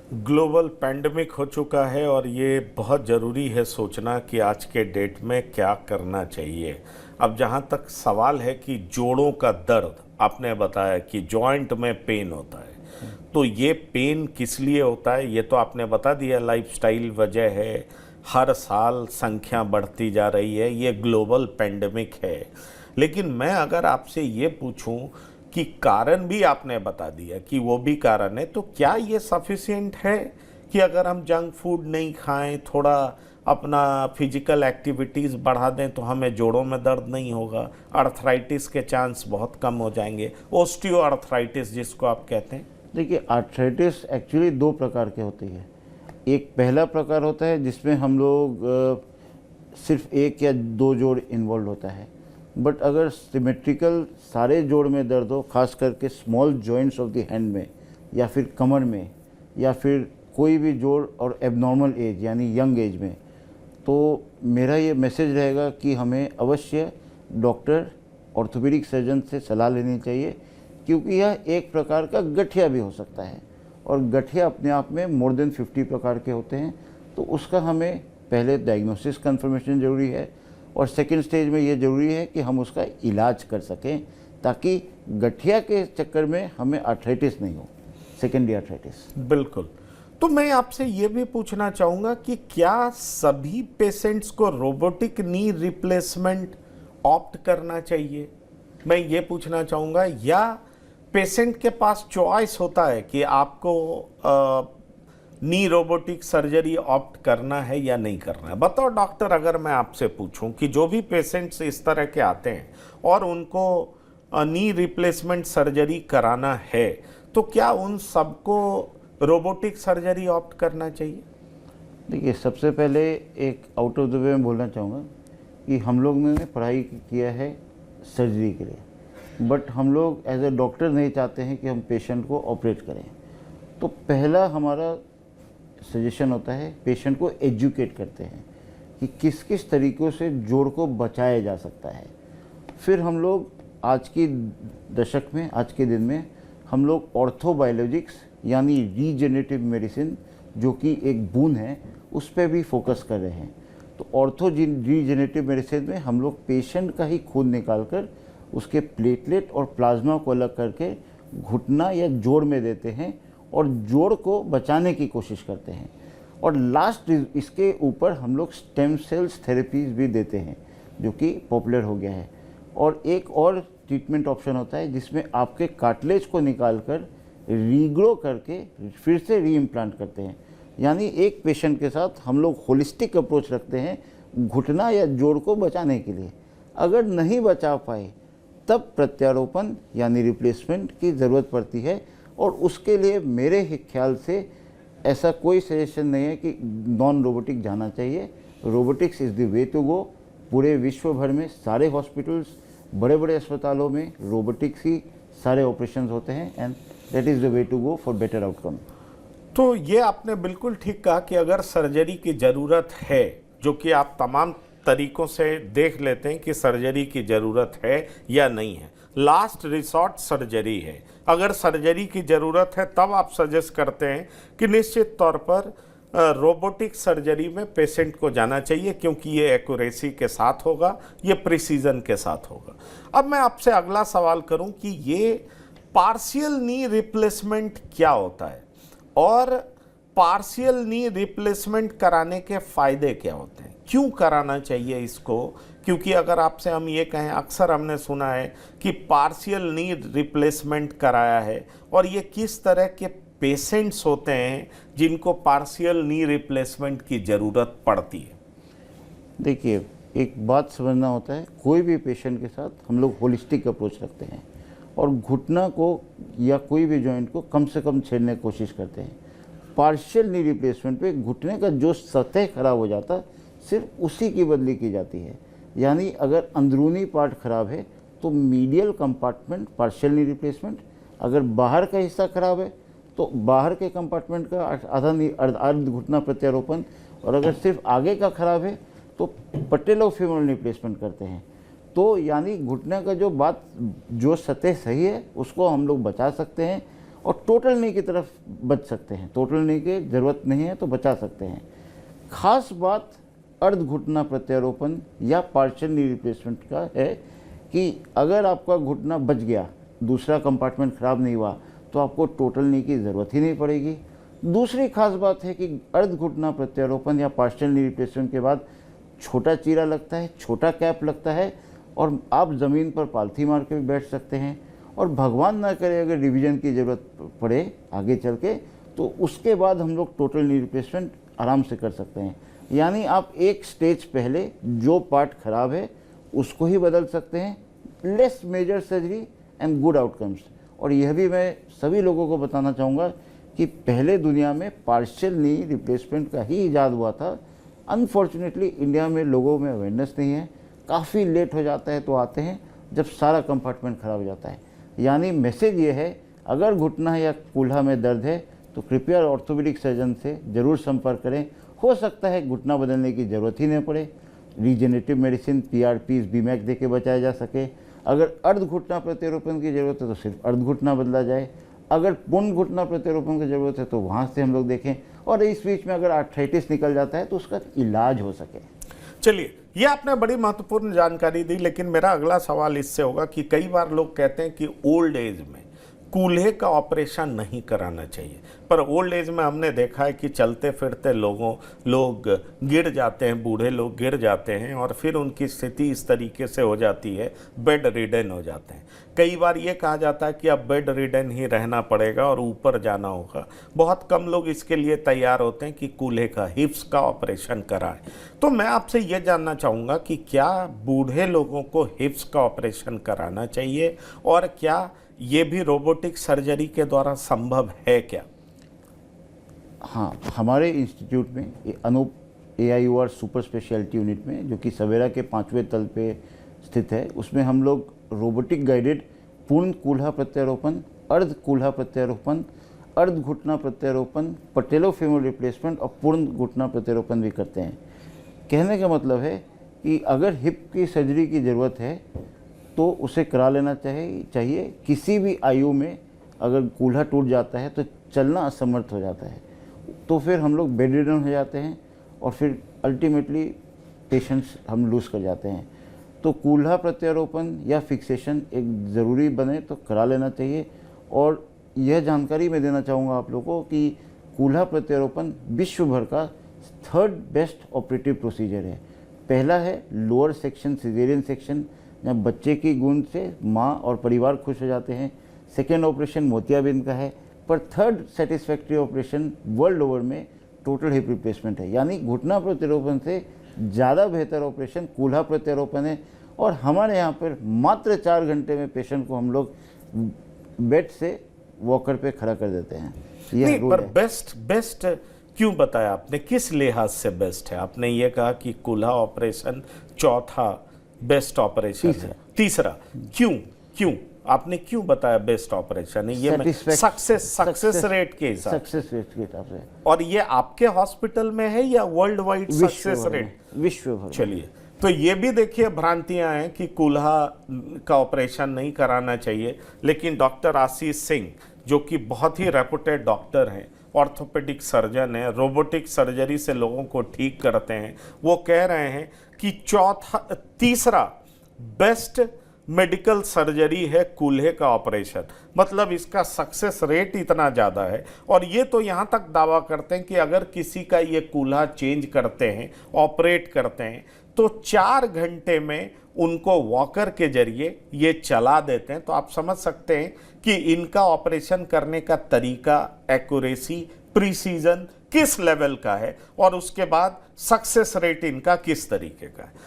Global pandemic हो चुका है और ये बहुत ज़रूरी है सोचना कि आज के डेट में क्या करना चाहिए। अब जहाँ तक सवाल है कि जोड़ों का दर्द, आपने बताया कि जॉइंट में पेन होता है, तो ये पेन किस लिए होता है ये तो आपने बता दिया, लाइफस्टाइल वजह है, हर साल संख्या बढ़ती जा रही है, ये ग्लोबल पैंडेमिक है। लेकिन मैं अगर आपसे ये पूछूं कि कारण भी आपने बता दिया कि वो भी कारण है, तो क्या ये सफिशिएंट है कि अगर हम जंक फूड नहीं खाएं, थोड़ा अपना फिजिकल एक्टिविटीज़ बढ़ा दें तो हमें जोड़ों में दर्द नहीं होगा, अर्थराइटिस के चांस बहुत कम हो जाएंगे, ओस्टियो अर्थराइटिस जिसको आप कहते हैं? देखिए, आर्थराइटिस एक्चुअली दो प्रकार के होती है। एक पहला प्रकार होता है जिसमें हम लोग सिर्फ एक या दो जोड़ इन्वॉल्व होता है। बट अगर सिमेट्रिकल सारे जोड़ में दर्द हो, खास करके small joints of the hand में या फिर कमर में या फिर कोई भी जोड़ और एबनॉर्मल एज यानी यंग एज में, तो मेरा ये मैसेज रहेगा कि हमें अवश्य डॉक्टर, ऑर्थोपेडिक सर्जन से सलाह लेनी चाहिए, क्योंकि यह एक प्रकार का गठिया भी हो सकता है और गठिया अपने आप में मोर देन 50 प्रकार के होते हैं। तो उसका हमें पहले डायग्नोसिस कंफर्मेशन ज़रूरी है और सेकेंड स्टेज में ये ज़रूरी है कि हम उसका इलाज कर सकें, ताकि गठिया के चक्कर में हमें आर्थराइटिस नहीं हो, सेकेंडरी आर्थराइटिस। बिल्कुल। तो मैं आपसे ये भी पूछना चाहूँगा कि क्या सभी पेशेंट्स को रोबोटिक नी रिप्लेसमेंट ऑप्ट करना चाहिए? मैं ये पूछना चाहूँगा, या पेशेंट के पास चॉइस होता है कि आपको नी रोबोटिक सर्जरी ऑप्ट करना है या नहीं करना है? बताओ डॉक्टर, अगर मैं आपसे पूछूं कि जो भी पेशेंट्स इस तरह के आते हैं और उनको नी रिप्लेसमेंट सर्जरी कराना है, तो क्या उन सबको रोबोटिक सर्जरी ऑप्ट करना चाहिए? देखिए, सबसे पहले एक आउट ऑफ द वे में बोलना चाहूँगा कि हम लोग ने पढ़ाई किया है सर्जरी के लिए, बट हम लोग एज ए डॉक्टर नहीं चाहते हैं कि हम पेशेंट को ऑपरेट करें। तो पहला हमारा सजेशन होता है, पेशेंट को एजुकेट करते हैं कि किस किस तरीक़ों से जोड़ को बचाया जा सकता है। फिर हम लोग आज की दशक में, आज के दिन में हम लोग ऑर्थोबायोलॉजिक्स यानी रीजेनरेटिव मेडिसिन, जो कि एक बून है, उस पर भी फोकस कर रहे हैं। तो रीजेनरेटिव मेडिसिन में हम लोग पेशेंट का ही खून निकाल कर उसके प्लेटलेट और प्लाज्मा को अलग करके घुटना या जोड़ में देते हैं और जोड़ को बचाने की कोशिश करते हैं। और लास्ट इसके ऊपर हम लोग स्टेम सेल्स थेरेपीज भी देते हैं, जो कि पॉपुलर हो गया है। और एक और ट्रीटमेंट ऑप्शन होता है जिसमें आपके कार्टिलेज को निकाल कर रीग्रो करके फिर से री इम्प्लांट करते हैं। यानी एक पेशेंट के साथ हम लोग होलिस्टिक अप्रोच रखते हैं घुटना या जोड़ को बचाने के लिए। अगर नहीं बचा पाए तब प्रत्यारोपण यानी रिप्लेसमेंट की ज़रूरत पड़ती है, और उसके लिए मेरे ख्याल से ऐसा कोई सजेशन नहीं है कि नॉन रोबोटिक जाना चाहिए। Robotics is the way to go. पूरे विश्व भर में सारे हॉस्पिटल्स, बड़े बड़े अस्पतालों में रोबोटिक्स ही सारे ऑपरेशंस होते हैं, and that is the way to go for better outcome. तो ये आपने बिल्कुल ठीक कहा कि अगर सर्जरी की ज़रूरत है, जो कि आप तमाम तरीक़ों से देख लेते हैं कि सर्जरी की ज़रूरत है या नहीं है, लास्ट रिसॉर्ट सर्जरी है। अगर सर्जरी की ज़रूरत है तब आप सजेस्ट करते हैं कि निश्चित तौर पर रोबोटिक सर्जरी में पेशेंट को जाना चाहिए, क्योंकि ये एक्यूरेसी के साथ होगा, ये प्रिसीजन के साथ होगा। अब मैं आपसे अगला सवाल करूं कि ये पार्शियल नी रिप्लेसमेंट क्या होता है और पार्शियल नी रिप्लेसमेंट कराने के फ़ायदे क्या होते हैं, क्यों कराना चाहिए इसको? क्योंकि अगर आपसे हम ये कहें, अक्सर हमने सुना है कि पार्शियल नी रिप्लेसमेंट कराया है, और ये किस तरह के पेशेंट्स होते हैं जिनको पार्शियल नी रिप्लेसमेंट की ज़रूरत पड़ती है? देखिए, एक बात समझना होता है, कोई भी पेशेंट के साथ हम लोग होलिस्टिक अप्रोच रखते हैं और घुटना को या कोई भी जॉइंट को कम से कम छेड़ने की कोशिश करते हैं। पार्शियल नी रिप्लेसमेंट पे घुटने का जो सतह खराब हो जाता, सिर्फ उसी की बदली की जाती है। यानी अगर अंदरूनी पार्ट खराब है तो medial compartment partial knee replacement, अगर बाहर का हिस्सा खराब है तो बाहर के कंपार्टमेंट का अर्ध घुटना प्रत्यारोपण, और अगर सिर्फ आगे का खराब है तो पटेलोफेमोरल रिप्लेसमेंट करते हैं। तो यानी घुटने का जो सतह सही है उसको हम लोग बचा सकते हैं, और टोटल नी की तरफ बच सकते हैं। टोटल नी की ज़रूरत नहीं है तो बचा सकते हैं। खास बात अर्ध घुटना प्रत्यारोपण या पार्शियल नी रिप्लेसमेंट का है कि अगर आपका घुटना बच गया, दूसरा कंपार्टमेंट खराब नहीं हुआ, तो आपको टोटल नी की ज़रूरत ही नहीं पड़ेगी। दूसरी खास बात है कि अर्ध घुटना प्रत्यारोपण या पार्शियल नी रिप्लेसमेंट के बाद छोटा चीरा लगता है, छोटा कैप लगता है और आप ज़मीन पर पालथी मार के भी बैठ सकते हैं। और भगवान ना करे अगर रिवीजन की ज़रूरत पड़े आगे चल के, तो उसके बाद हम लोग टोटल नी रिप्लेसमेंट आराम से कर सकते हैं। यानी आप एक स्टेज पहले जो पार्ट खराब है उसको ही बदल सकते हैं। Less major surgery and good outcomes. और यह भी मैं सभी लोगों को बताना चाहूँगा कि पहले दुनिया में पार्शियल नी रिप्लेसमेंट का ही इजाद हुआ था। अनफॉर्चुनेटली इंडिया में लोगों में अवेयरनेस नहीं है, काफ़ी लेट हो जाता है तो आते हैं जब सारा कंपार्टमेंट खराब हो जाता है। यानी मैसेज ये है, अगर घुटना या कूल्हा में दर्द है तो कृपया ऑर्थोपेडिक सर्जन से ज़रूर संपर्क करें। हो सकता है घुटना बदलने की ज़रूरत ही नहीं पड़े, रीजेनेरेटिव मेडिसिन PRPs BMAC दे के बचाया जा सके। अगर अर्ध घुटना प्रत्यारोपण की ज़रूरत है तो सिर्फ अर्ध घुटना बदला जाए। अगर पूर्ण घुटना प्रत्यारोपण की ज़रूरत है तो वहाँ से हम लोग देखें। और इस बीच में अगर आर्थराइटिस निकल जाता है तो उसका इलाज हो सके। चलिए, ये आपने बड़ी महत्वपूर्ण जानकारी दी, लेकिन मेरा अगला सवाल इससे होगा कि कई बार लोग कहते हैं कि ओल्ड एज में कूल्हे का ऑपरेशन नहीं कराना चाहिए, पर ओल्ड एज में हमने देखा है कि चलते फिरते लोग गिर जाते हैं, बूढ़े लोग गिर जाते हैं और फिर उनकी स्थिति इस तरीके से हो जाती है, बेड रिडन हो जाते हैं। कई बार ये कहा जाता है कि अब बेड रिडन ही रहना पड़ेगा और ऊपर जाना होगा। बहुत कम लोग इसके लिए तैयार होते हैं कि कूल्हे का, हिप्स का ऑपरेशन कराएं। तो मैं आपसे ये जानना चाहूँगा कि क्या बूढ़े लोगों को हिप्स का ऑपरेशन कराना चाहिए और क्या ये भी रोबोटिक सर्जरी के द्वारा संभव है क्या? हाँ, हमारे इंस्टीट्यूट में Anoop AIOR super speciality unit में, जो कि सवेरा के 5वें तल पे स्थित है, उसमें हम लोग रोबोटिक गाइडेड पूर्ण कूल्हा प्रत्यारोपण, अर्ध कूल्हा प्रत्यारोपण, अर्ध घुटना प्रत्यारोपण, पटेलोफेमोरल रिप्लेसमेंट और पूर्ण घुटना प्रत्यारोपण भी करते हैं। कहने का मतलब है कि अगर हिप की सर्जरी की ज़रूरत है तो उसे करा लेना चाहिए। किसी भी आयु में अगर कूल्हा टूट जाता है तो चलना असमर्थ हो जाता है, तो फिर हम लोग बेड रिडन हो जाते हैं और फिर अल्टीमेटली पेशेंट्स हम लूज़ कर जाते हैं। तो कूल्हा प्रत्यारोपण या फिक्सेशन एक ज़रूरी बने तो करा लेना चाहिए। और यह जानकारी मैं देना चाहूँगा आप लोगों को कि कूल्हा प्रत्यारोपण विश्व भर का 3rd बेस्ट ऑपरेटिव प्रोसीजर है। पहला है लोअर सेक्शन सिजेरियन सेक्शन, जहाँ बच्चे की गूंज से माँ और परिवार खुश हो जाते हैं। सेकेंड ऑपरेशन मोतियाबिंद का है, पर 3rd satisfactory operation world over में टोटल हिप रिप्लेसमेंट है। यानी घुटना प्रत्यारोपण से ज़्यादा बेहतर ऑपरेशन कूल्हा प्रत्यारोपण है। और हमारे यहाँ पर मात्र 4 घंटे में पेशेंट को हम लोग बेड से वॉकर पे खड़ा कर देते हैं। नहीं, पर बेस्ट क्यों बताया आपने? किस लिहाज से बेस्ट है? आपने ये कहा कि कूल्हा ऑपरेशन चौथा बेस्ट ऑपरेशन है, तीसरा क्यों आपने क्यों बताया बेस्ट ऑपरेशन है? ये सक्सेस रेट के हिसाब से। और ये आपके हॉस्पिटल में है या वर्ल्ड वाइड सक्सेस रेट? विश्व भर। चलिए, तो ये भी देखिए भ्रांतियां हैं कि कूल्हा का ऑपरेशन नहीं कराना चाहिए, लेकिन डॉक्टर आशीष सिंह, जो कि बहुत ही रेपुटेड डॉक्टर हैं, ऑर्थोपेडिक सर्जन है, रोबोटिक सर्जरी से लोगों को ठीक करते हैं, वो कह रहे हैं कि तीसरा बेस्ट मेडिकल सर्जरी है कूल्हे का ऑपरेशन। मतलब इसका सक्सेस रेट इतना ज़्यादा है। और ये तो यहाँ तक दावा करते हैं कि अगर किसी का ये कूल्हा चेंज करते हैं, ऑपरेट करते हैं, तो 4 घंटे में उनको वॉकर के जरिए ये चला देते हैं। तो आप समझ सकते हैं कि इनका ऑपरेशन करने का तरीका, एक्यूरेसी, प्रिसीजन किस लेवल का है और उसके बाद सक्सेस रेट इनका किस तरीके का है।